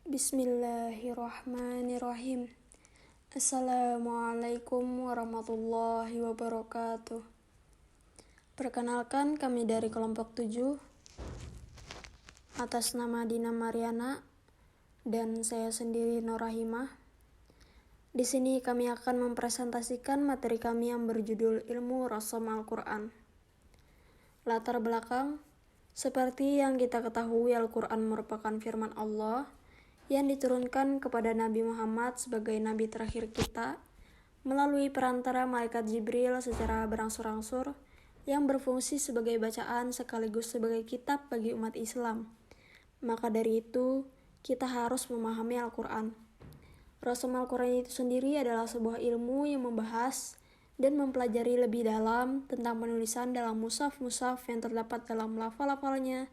Bismillahirrahmanirrahim. Assalamualaikum warahmatullahi wabarakatuh. Perkenalkan, kami dari kelompok 7 atas nama Dina Mariana dan saya sendiri Norahimah. Di sini kami akan mempresentasikan materi kami yang berjudul Ilmu Rasam Al-Quran. Latar belakang, seperti yang kita ketahui, Al-Quran merupakan firman Allah yang diturunkan kepada Nabi Muhammad sebagai Nabi terakhir kita melalui perantara Malaikat Jibril secara berangsur-angsur yang berfungsi sebagai bacaan sekaligus sebagai kitab bagi umat Islam. Maka dari itu, kita harus memahami Al-Quran. Rasam Al-Quran itu sendiri adalah sebuah ilmu yang membahas dan mempelajari lebih dalam tentang penulisan dalam mushaf-mushaf yang terdapat dalam lafal-lafalnya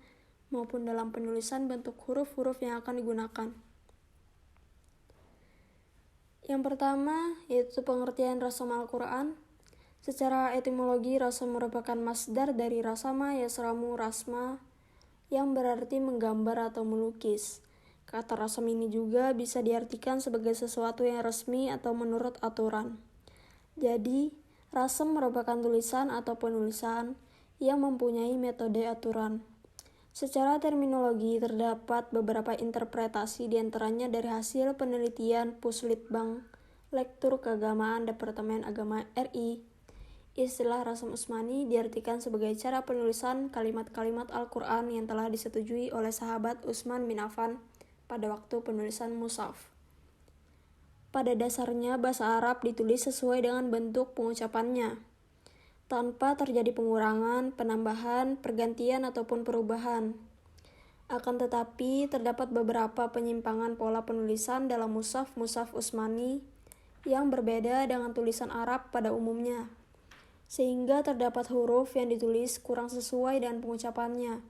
maupun dalam penulisan bentuk huruf-huruf yang akan digunakan. Yang pertama, yaitu pengertian rasam Al-Quran. Secara etimologi, rasam merupakan masdar dari rasama yasramu rasma, yang berarti menggambar atau melukis. Kata rasam ini juga bisa diartikan sebagai sesuatu yang resmi atau menurut aturan. Jadi, rasam merupakan tulisan atau penulisan yang mempunyai metode aturan. Secara terminologi, terdapat beberapa interpretasi diantaranya dari hasil penelitian Puslitbang Lektur Keagamaan Departemen Agama RI. Istilah rasam Utsmani diartikan sebagai cara penulisan kalimat-kalimat Al-Quran yang telah disetujui oleh sahabat Utsman bin Affan pada waktu penulisan mushaf. Pada dasarnya, bahasa Arab ditulis sesuai dengan bentuk pengucapannya, tanpa terjadi pengurangan, penambahan, pergantian, ataupun perubahan. Akan tetapi, terdapat beberapa penyimpangan pola penulisan dalam mushaf-mushaf Utsmani yang berbeda dengan tulisan Arab pada umumnya, sehingga terdapat huruf yang ditulis kurang sesuai dengan pengucapannya.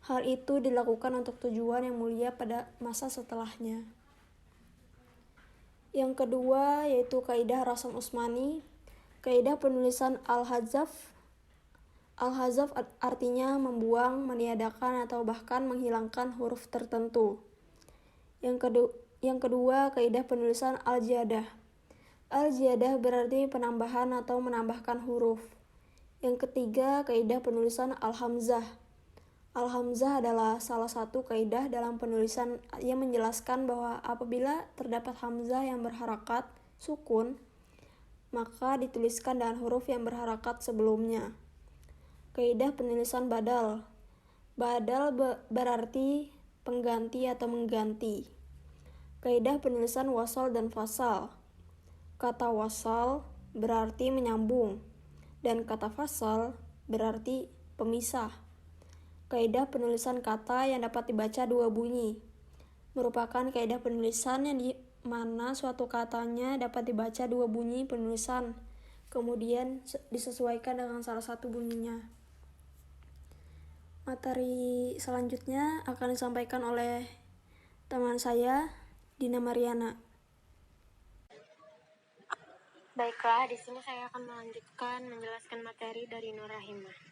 Hal itu dilakukan untuk tujuan yang mulia pada masa setelahnya. Yang kedua, yaitu kaidah rasam Utsmani. Kaidah penulisan Al-Hazaf. Al-Hazaf artinya membuang, meniadakan, atau bahkan menghilangkan huruf tertentu. Yang kedua, kaidah penulisan Al-Ziyadah. Al-Ziyadah berarti penambahan atau menambahkan huruf. Yang ketiga, kaidah penulisan Al-Hamzah. Al-Hamzah adalah salah satu kaidah dalam penulisan yang menjelaskan bahwa apabila terdapat hamzah yang berharakat sukun, maka dituliskan dengan huruf yang berharakat sebelumnya. Kaidah penulisan badal. Badal berarti pengganti atau mengganti. Kaidah penulisan wasal dan fasal. Kata wasal berarti menyambung, dan kata fasal berarti pemisah. Kaidah penulisan kata yang dapat dibaca dua bunyi merupakan kaidah penulisan yang di mana suatu katanya dapat dibaca dua bunyi penulisan, kemudian disesuaikan dengan salah satu bunyinya. Materi selanjutnya akan disampaikan oleh teman saya, Dina Mariana. Baiklah, di sini saya akan melanjutkan menjelaskan materi dari Norahimah.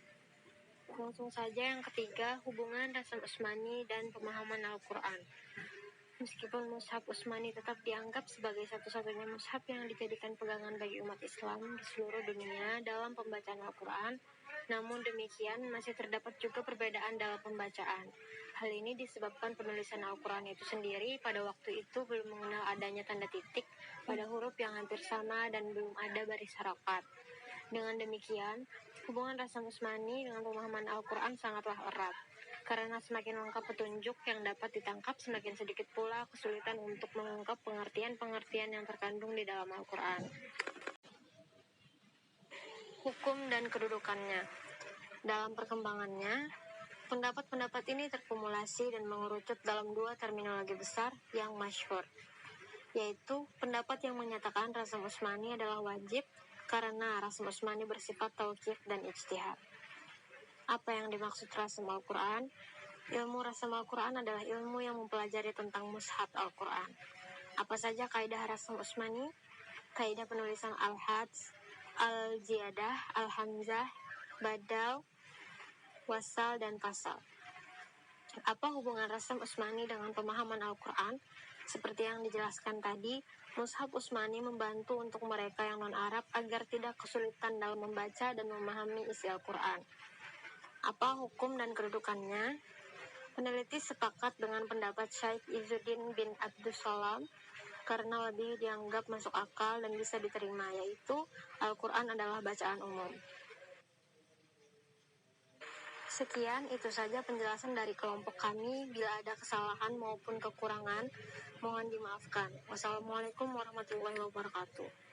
Langsung saja yang ketiga, hubungan rasam Utsmani dan pemahaman Al-Quran. Meskipun mushaf Utsmani tetap dianggap sebagai satu-satunya mushaf yang dijadikan pegangan bagi umat Islam di seluruh dunia dalam pembacaan Al-Quran, namun demikian masih terdapat juga perbedaan dalam pembacaan. Hal ini disebabkan penulisan Al-Quran itu sendiri pada waktu itu belum mengenal adanya tanda titik pada huruf yang hampir sama dan belum ada baris harokat. Dengan demikian, hubungan rasam Utsmani dengan pemahaman Al-Quran sangatlah erat. Karena semakin lengkap petunjuk yang dapat ditangkap, semakin sedikit pula kesulitan untuk mengungkap pengertian-pengertian yang terkandung di dalam Al-Quran. Hukum dan kedudukannya. Dalam perkembangannya, pendapat-pendapat ini terkumulasi dan mengerucut dalam dua terminologi besar yang masyhur, yaitu pendapat yang menyatakan rasam Utsmani adalah wajib karena rasam Utsmani bersifat tauqif dan ijtihad. Apa yang dimaksud rasam Al-Quran? Ilmu rasam Al-Quran adalah ilmu yang mempelajari tentang mushaf Al-Quran. Apa saja kaidah rasam Utsmani? Kaidah penulisan Al-Hadz, Al-Ziyadah, Al-Hamzah, Badal, Wasal, dan Fasal. Apa hubungan Rasam Utsmani dengan pemahaman Al-Quran? Seperti yang dijelaskan tadi, Mushaf Utsmani membantu untuk mereka yang non-Arab agar tidak kesulitan dalam membaca dan memahami isi Al-Quran. Apa hukum dan kedudukannya? Peneliti sepakat dengan pendapat Syekh Izzuddin bin Abdussalam karena lebih dianggap masuk akal dan bisa diterima, yaitu Al-Quran adalah bacaan umum. Sekian, itu saja penjelasan dari kelompok kami. Bila ada kesalahan maupun kekurangan, mohon dimaafkan. Wassalamualaikum warahmatullahi wabarakatuh.